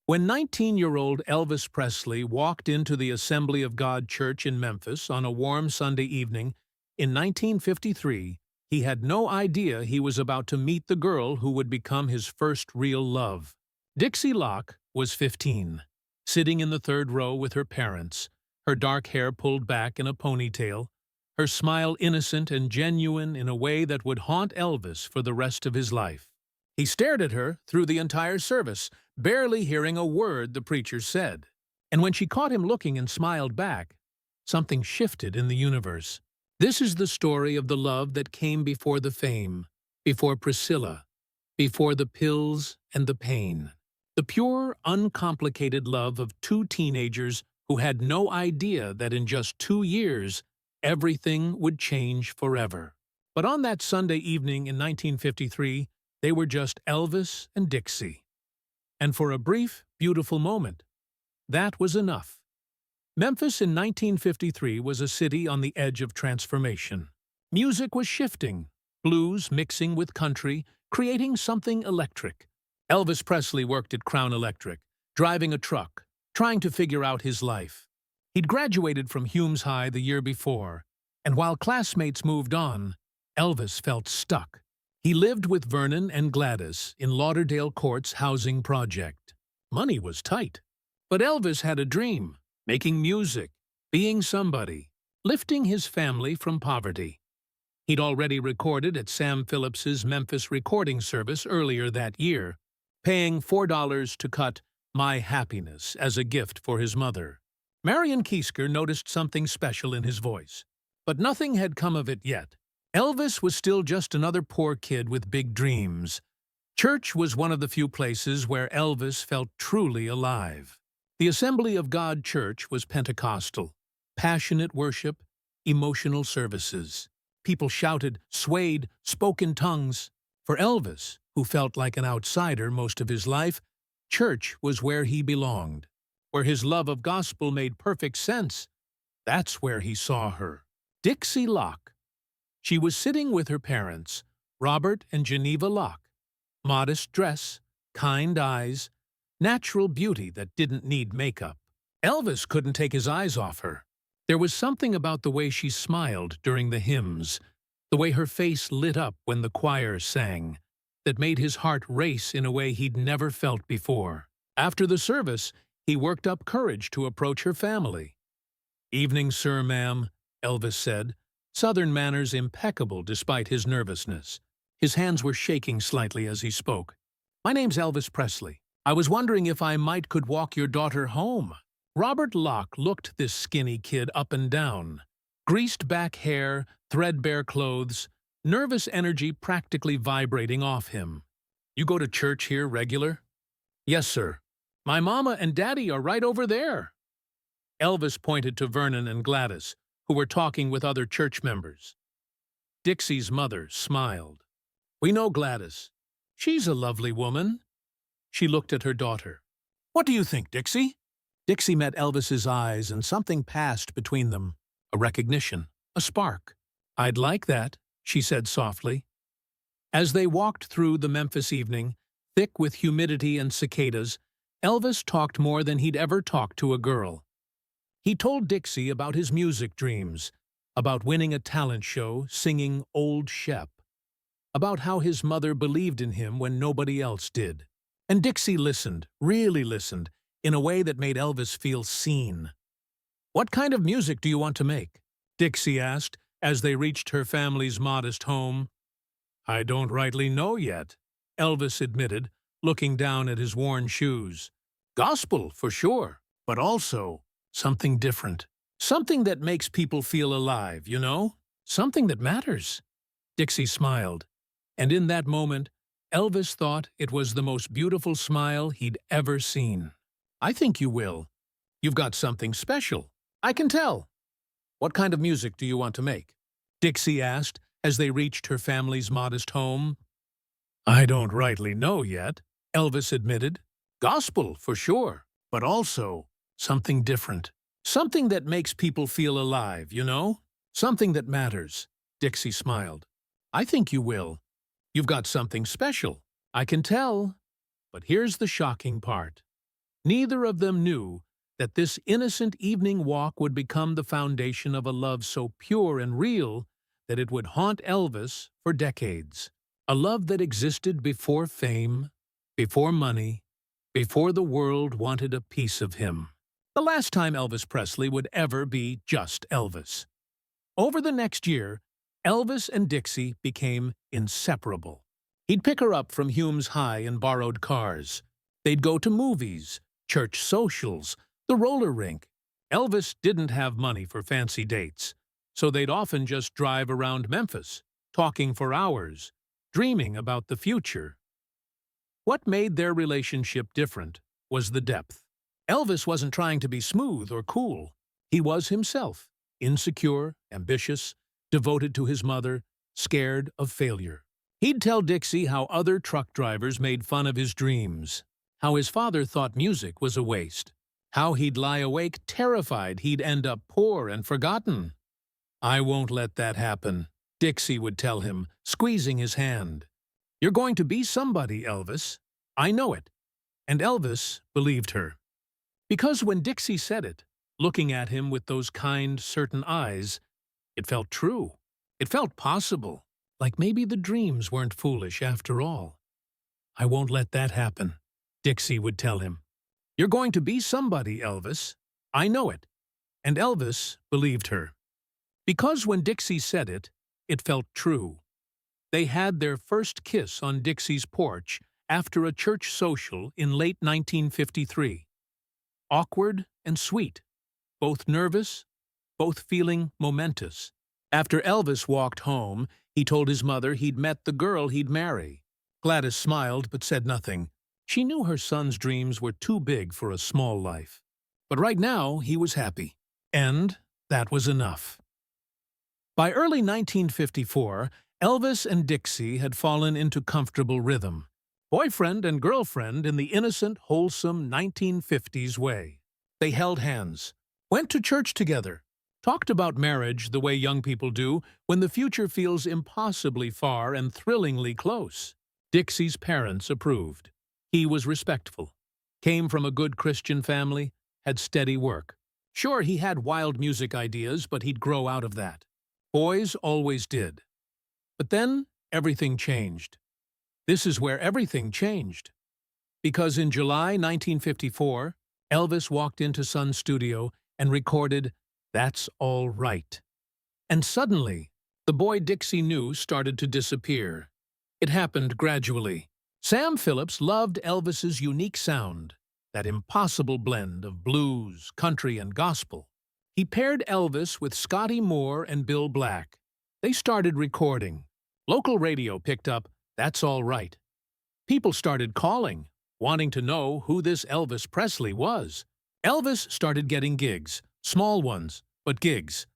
When 19-year-old Elvis Presley walked into the Assembly of God Church in Memphis on a warm Sunday evening in 1953, he had no idea he was about to meet the girl who would become his first real love. Dixie Locke was 15, sitting in the third row with her parents, her dark hair pulled back in a ponytail, her smile innocent and genuine in a way that would haunt Elvis for the rest of his life. He stared at her through the entire service, barely hearing a word the preacher said. And when she caught him looking and smiled back, something shifted in the universe. This is the story of the love that came before the fame, before Priscilla, before the pills and the pain. The pure, uncomplicated love of two teenagers who had no idea that in just 2 years, everything would change forever. But on that Sunday evening in 1953, they were just Elvis and Dixie. And for a brief, beautiful moment, that was enough. Memphis in 1953 was a city on the edge of transformation. Music was shifting, blues mixing with country, creating something electric. Elvis Presley worked at Crown Electric, driving a truck, trying to figure out his life. He'd graduated from Humes High the year before, and while classmates moved on, Elvis felt stuck. He lived with Vernon and Gladys in Lauderdale Court's housing project. Money was tight. But Elvis had a dream, making music, being somebody, lifting his family from poverty. He'd already recorded at Sam Phillips's Memphis recording service earlier that year, paying $4 to cut My Happiness as a gift for his mother. Marion Keisker noticed something special in his voice, but nothing had come of it yet. Elvis was still just another poor kid with big dreams. Church was one of the few places where Elvis felt truly alive. The Assembly of God Church was Pentecostal, passionate worship, emotional services. People shouted, swayed, spoke in tongues. For Elvis, who felt like an outsider most of his life, church was where he belonged, where his love of gospel made perfect sense. That's where he saw her. Dixie Locke. She was sitting with her parents, Robert and Geneva Locke. Modest dress, kind eyes, natural beauty that didn't need makeup. Elvis couldn't take his eyes off her. There was something about the way she smiled during the hymns, the way her face lit up when the choir sang, that made his heart race in a way he'd never felt before. After the service, he worked up courage to approach her family. "Evening, sir, ma'am," Elvis said, Southern manners impeccable despite his nervousness. His hands were shaking slightly as he spoke. "My name's Elvis Presley. I was wondering if I could walk your daughter home." Robert Locke looked this skinny kid up and down. Greased back hair, threadbare clothes, nervous energy practically vibrating off him. "You go to church here regular?" "Yes, sir. My mama and daddy are right over there." Elvis pointed to Vernon and Gladys, who were talking with other church members. Dixie's mother smiled. "We know Gladys. She's a lovely woman." She looked at her daughter. "What do you think, Dixie?" Dixie met Elvis's eyes, and something passed between them. A recognition, a spark. "I'd like that," she said softly. As they walked through the Memphis evening, thick with humidity and cicadas, Elvis talked more than he'd ever talked to a girl. He told Dixie about his music dreams, about winning a talent show singing Old Shep, about how his mother believed in him when nobody else did. And Dixie listened, really listened, in a way that made Elvis feel seen. "What kind of music do you want to make?" Dixie asked as they reached her family's modest home. "I don't rightly know yet," Elvis admitted, looking down at his worn shoes. "Gospel, for sure, but also something different. Something that makes people feel alive, you know? Something that matters." Dixie smiled, and in that moment, Elvis thought it was the most beautiful smile he'd ever seen. "I think you will. You've got something special. I can tell." "What kind of music do you want to make?" Dixie asked as they reached her family's modest home. "I don't rightly know yet," Elvis admitted. "Gospel, for sure, but also something different. Something that makes people feel alive, you know? Something that matters." Dixie smiled. "I think you will. You've got something special. I can tell. But here's the shocking part. Neither of them knew that this innocent evening walk would become the foundation of a love so pure and real that it would haunt Elvis for decades. A love that existed before fame, before money, before the world wanted a piece of him. The last time Elvis Presley would ever be just Elvis. Over the next year, Elvis and Dixie became inseparable. He'd pick her up from Hume's High in borrowed cars. They'd go to movies, church socials, the roller rink. Elvis didn't have money for fancy dates, so they'd often just drive around Memphis, talking for hours, dreaming about the future. What made their relationship different was the depth. Elvis wasn't trying to be smooth or cool. He was himself, insecure, ambitious, devoted to his mother, scared of failure. He'd tell Dixie how other truck drivers made fun of his dreams, how his father thought music was a waste, how he'd lie awake terrified he'd end up poor and forgotten. "I won't let that happen," Dixie would tell him, squeezing his hand. "You're going to be somebody, Elvis. I know it." And Elvis believed her. Because when Dixie said it, looking at him with those kind, certain eyes, it felt true. It felt possible, like maybe the dreams weren't foolish after all. "I won't let that happen," Dixie would tell him. "You're going to be somebody, Elvis. I know it." And Elvis believed her. Because when Dixie said it, it felt true. They had their first kiss on Dixie's porch after a church social in late 1953. Awkward and sweet, both nervous, both feeling momentous. After Elvis walked home, he told his mother he'd met the girl he'd marry. Gladys smiled but said nothing. She knew her son's dreams were too big for a small life. But right now, he was happy. And that was enough. By early 1954, Elvis and Dixie had fallen into comfortable rhythm. Boyfriend and girlfriend in the innocent, wholesome 1950s way. They held hands, went to church together, talked about marriage the way young people do when the future feels impossibly far and thrillingly close. Dixie's parents approved. He was respectful, came from a good Christian family, had steady work. Sure, he had wild music ideas, but he'd grow out of that. Boys always did. But then everything changed. This is where everything changed. Because in July 1954, Elvis walked into Sun's studio and recorded "That's All Right." And suddenly, the boy Dixie knew started to disappear. It happened gradually. Sam Phillips loved Elvis's unique sound, that impossible blend of blues, country, and gospel. He paired Elvis with Scotty Moore and Bill Black. They started recording. Local radio picked up "That's All Right." People started calling, wanting to know who this Elvis Presley was. Elvis started getting gigs, small ones, but gigs.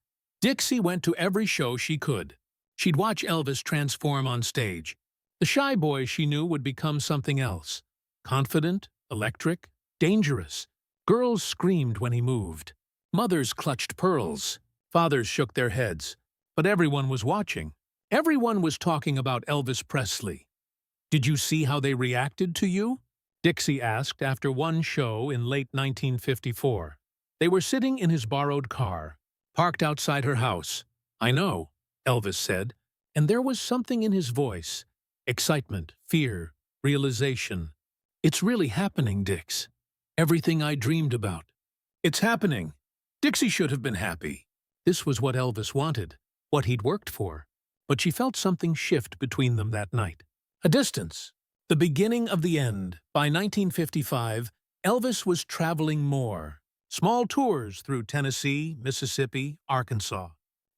Dixie went to every show she could. She'd watch Elvis transform on stage. The shy boy she knew would become something else. Confident, electric, dangerous. Girls screamed when he moved. Mothers clutched pearls. Fathers shook their heads. But everyone was watching. Everyone was talking about Elvis Presley. "Did you see how they reacted to you?" Dixie asked after one show in late 1954. They were sitting in his borrowed car, parked outside her house. "I know," Elvis said, and there was something in his voice. Excitement, fear, realization. "It's really happening, Dix. Everything I dreamed about. It's happening." Dixie should have been happy. This was what Elvis wanted, what he'd worked for. But she felt something shift between them that night. A distance. The beginning of the end. By 1955, Elvis was traveling more. Small tours through Tennessee, Mississippi, Arkansas.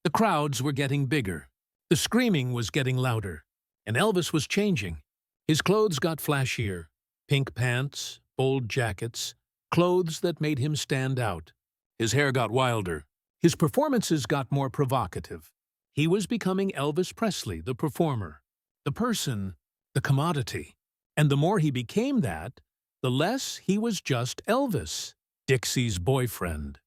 The crowds were getting bigger. The screaming was getting louder. And Elvis was changing. His clothes got flashier. Pink pants, bold jackets, clothes that made him stand out. His hair got wilder. His performances got more provocative. He was becoming Elvis Presley, the performer, the person, the commodity. And the more he became that, the less he was just Elvis, Dixie's boyfriend.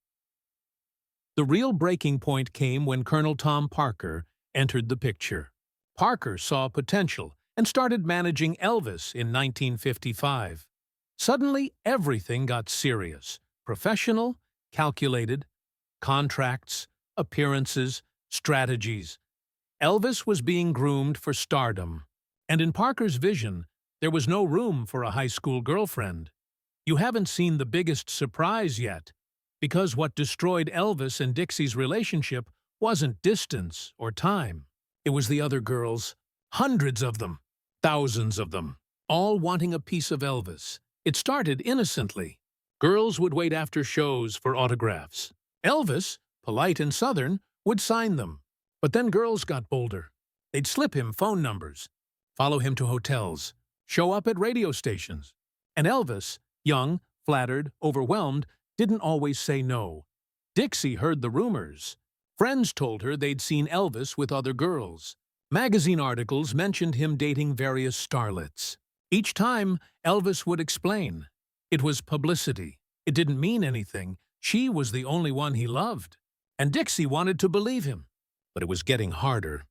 The real breaking point came when Colonel Tom Parker entered the picture. Parker saw potential and started managing Elvis in 1955. Suddenly, everything got serious. Professional, calculated, contracts, appearances, strategies. Elvis was being groomed for stardom. And in Parker's vision, there was no room for a high school girlfriend. You haven't seen the biggest surprise yet, because what destroyed Elvis and Dixie's relationship wasn't distance or time. It was the other girls, hundreds of them, thousands of them, all wanting a piece of Elvis. It started innocently. Girls would wait after shows for autographs. Elvis, polite and southern, would sign them. But then girls got bolder. They'd slip him phone numbers, follow him to hotels, show up at radio stations. And Elvis, young, flattered, overwhelmed, didn't always say no. Dixie heard the rumors. Friends told her they'd seen Elvis with other girls. Magazine articles mentioned him dating various starlets. Each time, Elvis would explain. It was publicity. It didn't mean anything. She was the only one he loved. And Dixie wanted to believe him. But it was getting harder.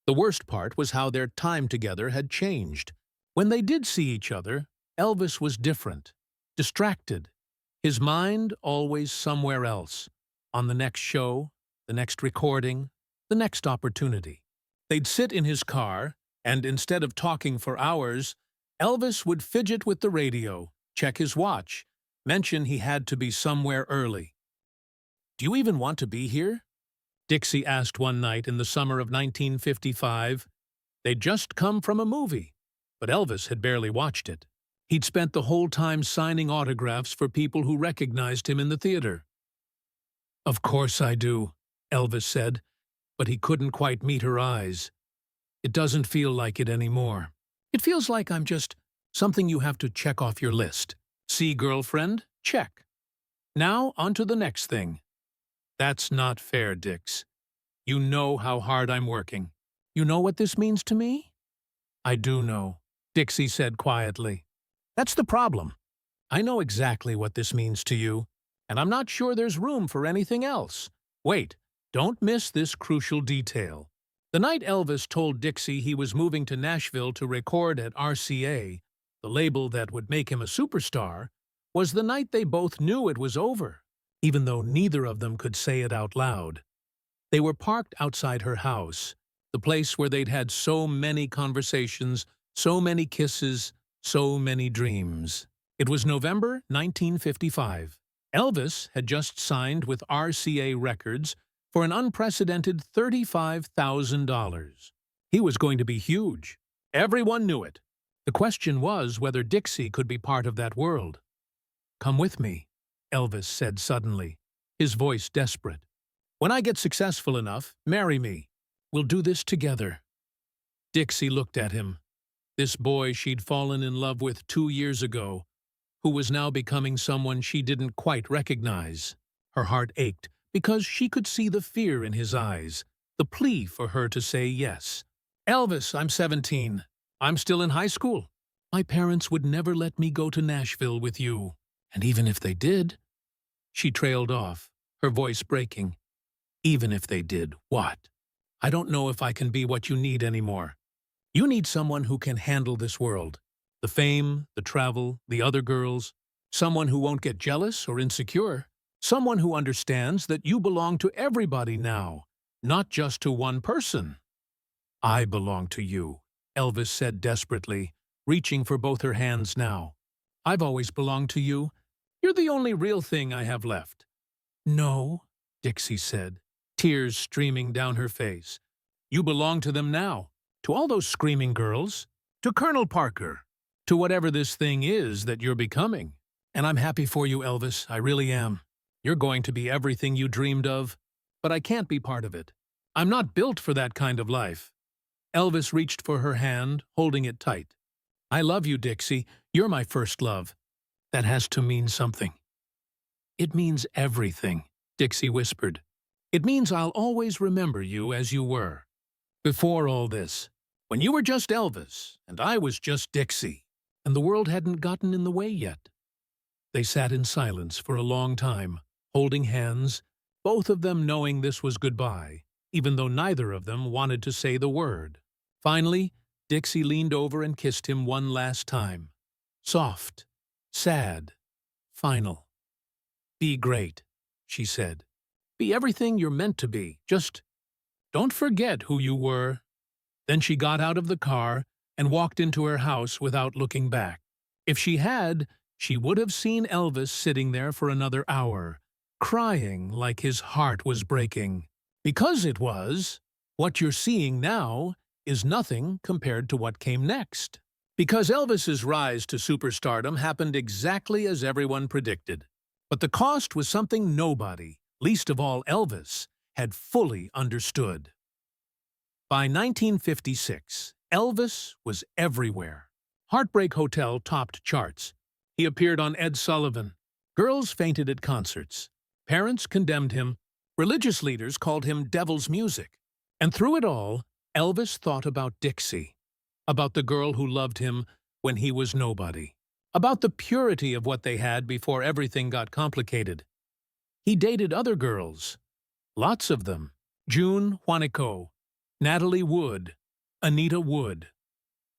The worst part was how their time together had changed. When they did see each other, Elvis was different, distracted. His mind always somewhere else, on the next show, the next recording, the next opportunity. They'd sit in his car, and instead of talking for hours, Elvis would fidget with the radio, check his watch, mention he had to be somewhere early. "Do you even want to be here?" Dixie asked one night in the summer of 1955. They'd just come from a movie, but Elvis had barely watched it. He'd spent the whole time signing autographs for people who recognized him in the theater. "Of course I do," Elvis said, but he couldn't quite meet her eyes. "It doesn't feel like it anymore. It feels like I'm just something you have to check off your list. See girlfriend? Check. Now on to the next thing." "That's not fair, Dix. You know how hard I'm working. You know what this means to me?" "I do know," Dixie said quietly. "That's the problem. I know exactly what this means to you, and I'm not sure there's room for anything else. Wait, don't miss this crucial detail. The night Elvis told Dixie he was moving to Nashville to record at RCA, the label that would make him a superstar, was the night they both knew it was over, even though neither of them could say it out loud. They were parked outside her house, the place where they'd had so many conversations, so many kisses, so many dreams. It was November 1955. Elvis had just signed with RCA Records for an unprecedented $35,000. He was going to be huge. Everyone knew it. The question was whether Dixie could be part of that world. "Come with me," Elvis said suddenly, his voice desperate. "When I get successful enough, marry me. We'll do this together." Dixie looked at him. This boy she'd fallen in love with 2 years ago, who was now becoming someone she didn't quite recognize. Her heart ached because she could see the fear in his eyes, the plea for her to say yes. "Elvis, I'm 17. I'm still in high school. My parents would never let me go to Nashville with you. And even if they did—" She trailed off, her voice breaking. "Even if they did, what? I don't know if I can be what you need anymore. You need someone who can handle this world. The fame, the travel, the other girls. Someone who won't get jealous or insecure. Someone who understands that you belong to everybody now, not just to one person." "I belong to you," Elvis said desperately, reaching for both her hands now. "I've always belonged to you. You're the only real thing I have left." "No," Dixie said, tears streaming down her face. "You belong to them now, to all those screaming girls, to Colonel Parker, to whatever this thing is that you're becoming. And I'm happy for you, Elvis, I really am. You're going to be everything you dreamed of, but I can't be part of it. I'm not built for that kind of life." Elvis reached for her hand, holding it tight. "I love you, Dixie. You're my first love. That has to mean something." "It means everything," Dixie whispered. "It means I'll always remember you as you were. Before all this, when you were just Elvis, and I was just Dixie, and the world hadn't gotten in the way yet." They sat in silence for a long time, holding hands, both of them knowing this was goodbye, even though neither of them wanted to say the word. Finally, Dixie leaned over and kissed him one last time. Soft, sad, final. Be great, she said. Be everything you're meant to be. Just don't forget who you were. Then she got out of the car and walked into her house without looking back. If she had, she would have seen Elvis sitting there for another hour, crying like his heart was breaking. Because it was, what you're seeing now is nothing compared to what came next. Because Elvis's rise to superstardom happened exactly as everyone predicted. But the cost was something nobody, least of all Elvis, had fully understood. By 1956, Elvis was everywhere. Heartbreak Hotel topped charts. He appeared on Ed Sullivan. Girls fainted at concerts. Parents condemned him. Religious leaders called him devil's music. And through it all, Elvis thought about Dixie, about the girl who loved him when he was nobody, about the purity of what they had before everything got complicated. He dated other girls, lots of them: June Juanico, Natalie Wood, Anita Wood.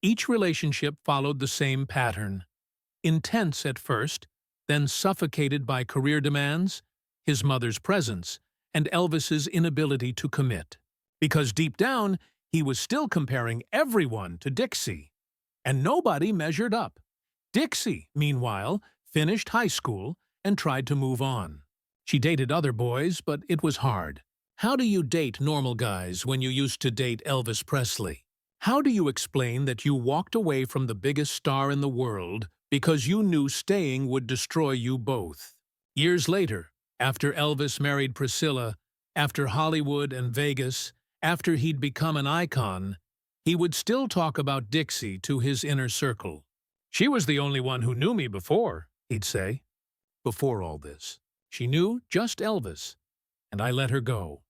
Each relationship followed the same pattern: intense at first, then suffocated by career demands, his mother's presence, and Elvis's inability to commit. Because deep down, he was still comparing everyone to Dixie, and nobody measured up. Dixie, meanwhile, finished high school and tried to move on. She dated other boys, but it was hard. How do you date normal guys when you used to date Elvis Presley? How do you explain that you walked away from the biggest star in the world because you knew staying would destroy you both? Years later, after Elvis married Priscilla, after Hollywood and Vegas, after he'd become an icon, he would still talk about Dixie to his inner circle. She was the only one who knew me before, he'd say. Before all this, she knew just Elvis, and I let her go.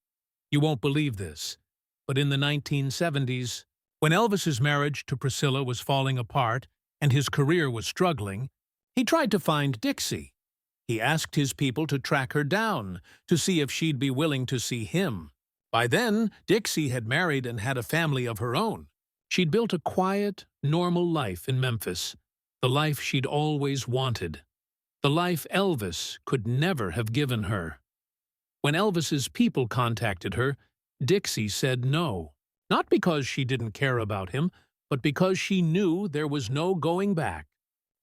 You won't believe this, but in the 1970s, when Elvis's marriage to Priscilla was falling apart and his career was struggling, he tried to find Dixie. He asked his people to track her down, to see if she'd be willing to see him. By then, Dixie had married and had a family of her own. She'd built a quiet, normal life in Memphis, the life she'd always wanted, the life Elvis could never have given her. When Elvis's people contacted her, Dixie said no, not because she didn't care about him, but because she knew there was no going back.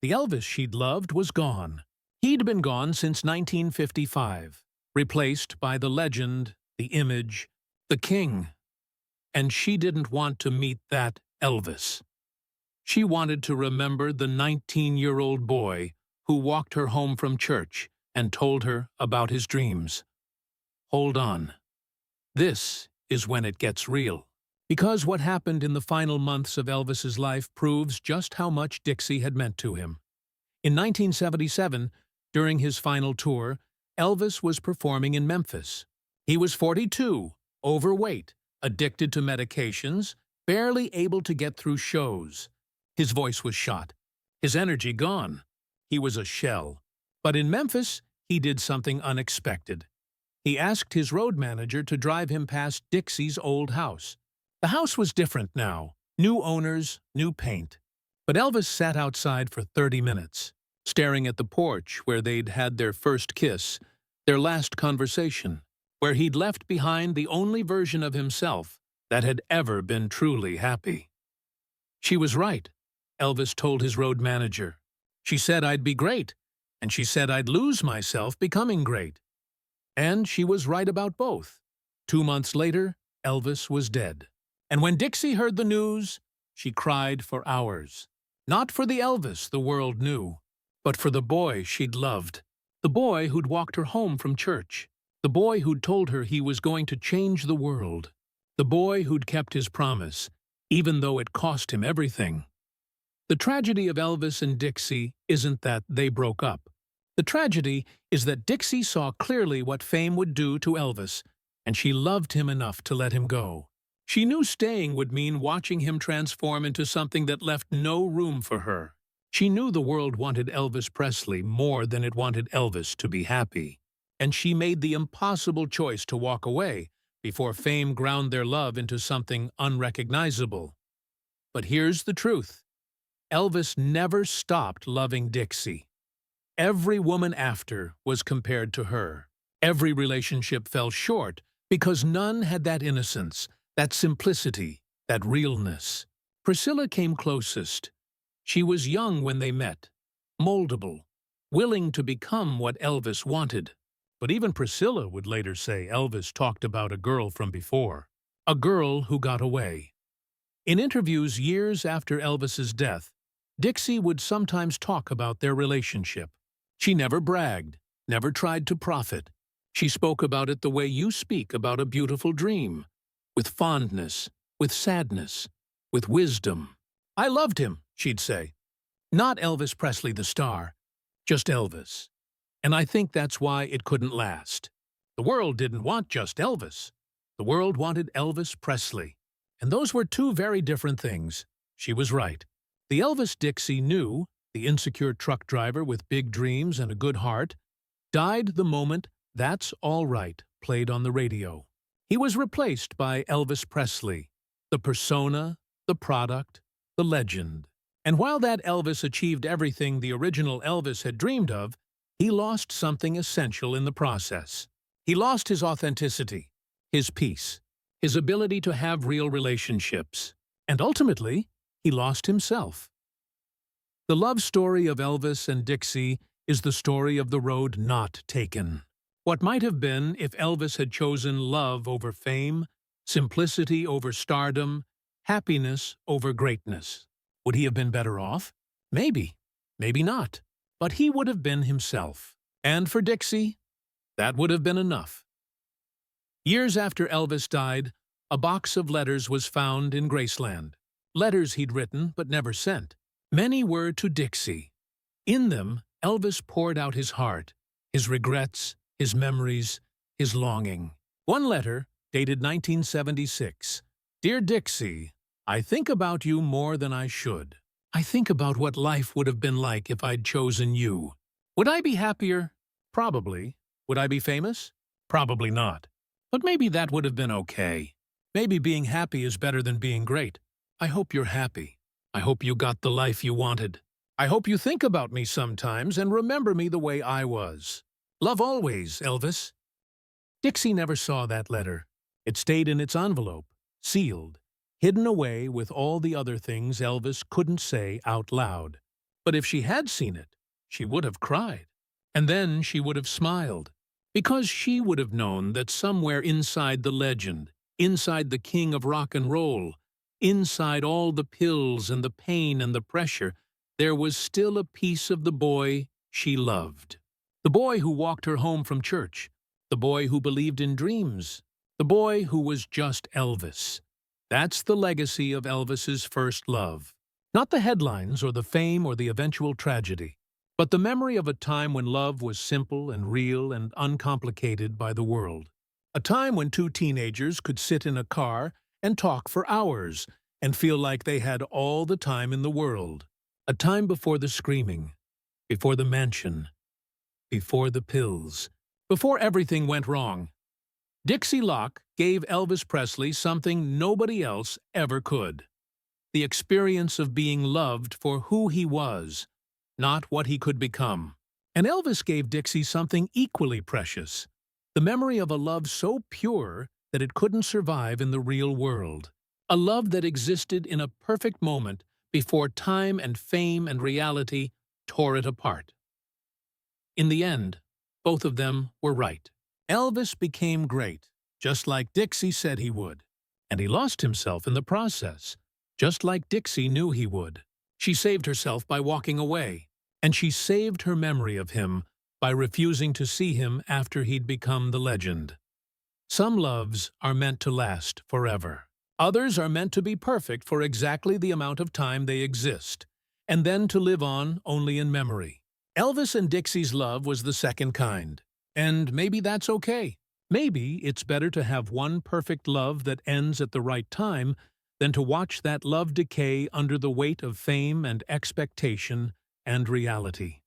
The Elvis she'd loved was gone. He'd been gone since 1955, replaced by the legend, the image, the king. And she didn't want to meet that Elvis. She wanted to remember the 19-year-old boy who walked her home from church and told her about his dreams. Hold on. This is when it gets real. Because what happened in the final months of Elvis's life proves just how much Dixie had meant to him. In 1977, during his final tour, Elvis was performing in Memphis. He was 42, overweight, addicted to medications, barely able to get through shows. His voice was shot, his energy gone. He was a shell. But in Memphis, he did something unexpected. He asked his road manager to drive him past Dixie's old house. The house was different now, new owners, new paint. But Elvis sat outside for 30 minutes, staring at the porch where they'd had their first kiss, their last conversation, where he'd left behind the only version of himself that had ever been truly happy. She was right, Elvis told his road manager. She said I'd be great, and she said I'd lose myself becoming great. And she was right about both. 2 months later, Elvis was dead. And when Dixie heard the news, she cried for hours. Not for the Elvis the world knew, but for the boy she'd loved. The boy who'd walked her home from church. The boy who'd told her he was going to change the world. The boy who'd kept his promise, even though it cost him everything. The tragedy of Elvis and Dixie isn't that they broke up. The tragedy is that Dixie saw clearly what fame would do to Elvis, and she loved him enough to let him go. She knew staying would mean watching him transform into something that left no room for her. She knew the world wanted Elvis Presley more than it wanted Elvis to be happy. And she made the impossible choice to walk away before fame ground their love into something unrecognizable. But here's the truth. Elvis never stopped loving Dixie. Every woman after was compared to her. Every relationship fell short because none had that innocence, that simplicity, that realness. Priscilla came closest. She was young when they met, moldable, willing to become what Elvis wanted. But even Priscilla would later say Elvis talked about a girl from before, a girl who got away. In interviews years after Elvis's death, Dixie would sometimes talk about their relationship. She never bragged, never tried to profit. She spoke about it the way you speak about a beautiful dream, with fondness, with sadness, with wisdom. "I loved him," she'd say. "Not Elvis Presley the star, just Elvis." And I think that's why it couldn't last. The world didn't want just Elvis. The world wanted Elvis Presley. And those were two very different things. She was right. The Elvis Dixie knew, the insecure truck driver with big dreams and a good heart, died the moment "That's All Right" played on the radio. He was replaced by Elvis Presley, the persona, the product, the legend. And while that Elvis achieved everything the original Elvis had dreamed of, he lost something essential in the process. He lost his authenticity, his peace, his ability to have real relationships. And ultimately, he lost himself. The love story of Elvis and Dixie is the story of the road not taken. What might have been if Elvis had chosen love over fame, simplicity over stardom, happiness over greatness. Would he have been better off? Maybe, maybe not. But he would have been himself. And for Dixie, that would have been enough. Years after Elvis died, a box of letters was found in Graceland. Letters he'd written but never sent. Many were to Dixie. In them, Elvis poured out his heart, his regrets, his memories, his longing. One letter, dated 1976. "Dear Dixie, I think about you more than I should. I think about what life would have been like if I'd chosen you. Would I be happier? Probably. Would I be famous? Probably not. But maybe that would have been okay. Maybe being happy is better than being great. I hope you're happy. I hope you got the life you wanted. I hope you think about me sometimes and remember me the way I was. Love always, Elvis." Dixie never saw that letter. It stayed in its envelope, sealed, hidden away with all the other things Elvis couldn't say out loud. But if she had seen it, she would have cried. And then she would have smiled, because she would have known that somewhere inside the legend, inside the king of rock and roll, inside all the pills and the pain and the pressure, there was still a piece of the boy she loved. The boy who walked her home from church. The boy who believed in dreams. The boy who was just Elvis. That's the legacy of Elvis's first love. Not the headlines or the fame or the eventual tragedy, but the memory of a time when love was simple and real and uncomplicated by the world. A time when two teenagers could sit in a car and talk for hours and feel like they had all the time in the world. A time before the screaming, before the mansion, before the pills, before everything went wrong. Dixie Locke gave Elvis Presley something nobody else ever could. The experience of being loved for who he was, not what he could become. And Elvis gave Dixie something equally precious, the memory of a love so pure that it couldn't survive in the real world. A love that existed in a perfect moment before time and fame and reality tore it apart. In the end, both of them were right. Elvis became great, just like Dixie said he would. And he lost himself in the process, just like Dixie knew he would. She saved herself by walking away, and she saved her memory of him by refusing to see him after he'd become the legend. Some loves are meant to last forever. Others are meant to be perfect for exactly the amount of time they exist, and then to live on only in memory. Elvis and Dixie's love was the second kind, and maybe that's okay. Maybe it's better to have one perfect love that ends at the right time than to watch that love decay under the weight of fame and expectation and reality.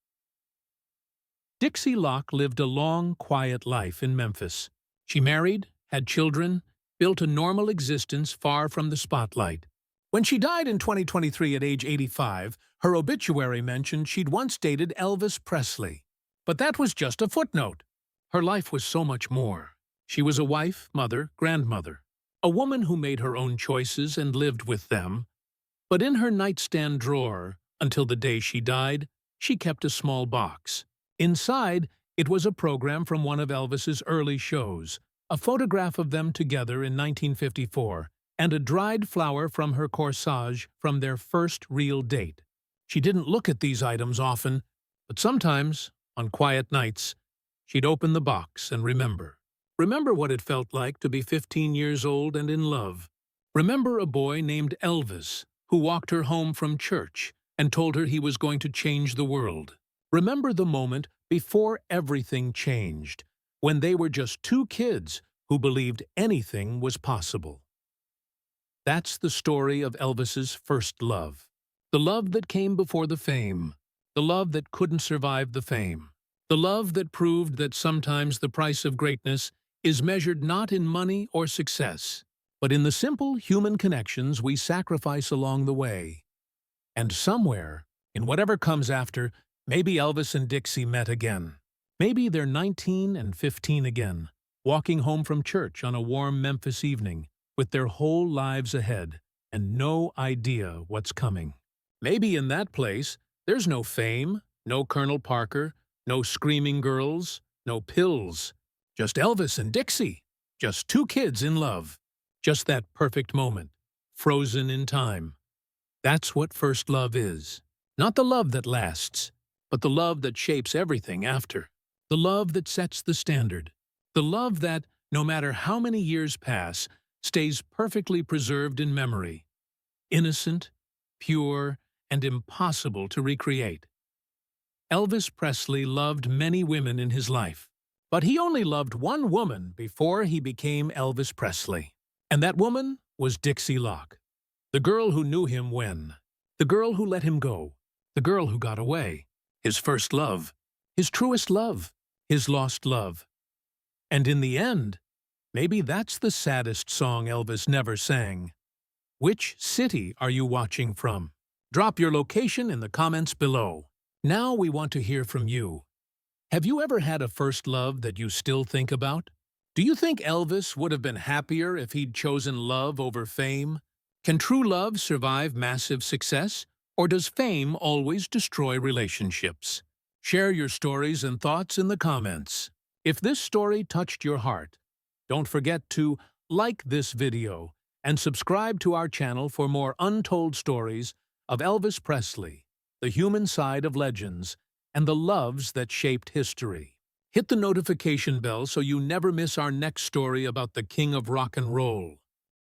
Dixie Locke lived a long, quiet life in Memphis. She married, had children, built a normal existence far from the spotlight. When she died in 2023 at age 85, her obituary mentioned she'd once dated Elvis Presley. But that was just a footnote. Her life was so much more. She was a wife, mother, grandmother, a woman who made her own choices and lived with them. But in her nightstand drawer, until the day she died, she kept a small box. Inside, it was a program from one of Elvis's early shows, a photograph of them together in 1954, and a dried flower from her corsage from their first real date. She didn't look at these items often, but sometimes, on quiet nights, she'd open the box and remember. Remember what it felt like to be 15 years old and in love. Remember a boy named Elvis, who walked her home from church and told her he was going to change the world. Remember the moment before everything changed, when they were just two kids who believed anything was possible. That's the story of Elvis's first love. The love that came before the fame. The love that couldn't survive the fame. The love that proved that sometimes the price of greatness is measured not in money or success, but in the simple human connections we sacrifice along the way. And somewhere, in whatever comes after, maybe Elvis and Dixie met again. Maybe they're 19 and 15 again, walking home from church on a warm Memphis evening, with their whole lives ahead, and no idea what's coming. Maybe in that place, there's no fame, no Colonel Parker, no screaming girls, no pills. Just Elvis and Dixie. Just two kids in love. Just that perfect moment, frozen in time. That's what first love is. Not the love that lasts, but the love that shapes everything after. The love that sets the standard. The love that, no matter how many years pass, stays perfectly preserved in memory. Innocent, pure, and impossible to recreate. Elvis Presley loved many women in his life, but he only loved one woman before he became Elvis Presley. And that woman was Dixie Locke. The girl who knew him when. The girl who let him go. The girl who got away. His first love. His truest love. His lost love. And in the end, maybe that's the saddest song Elvis never sang. Which city are you watching from? Drop your location in the comments below. Now we want to hear from you. Have you ever had a first love that you still think about? Do you think Elvis would have been happier if he'd chosen love over fame? Can true love survive massive success, or does fame always destroy relationships? Share your stories and thoughts in the comments. If this story touched your heart, don't forget to like this video and subscribe to our channel for more untold stories of Elvis Presley, the human side of legends, and the loves that shaped history. Hit the notification bell so you never miss our next story about the king of rock and roll.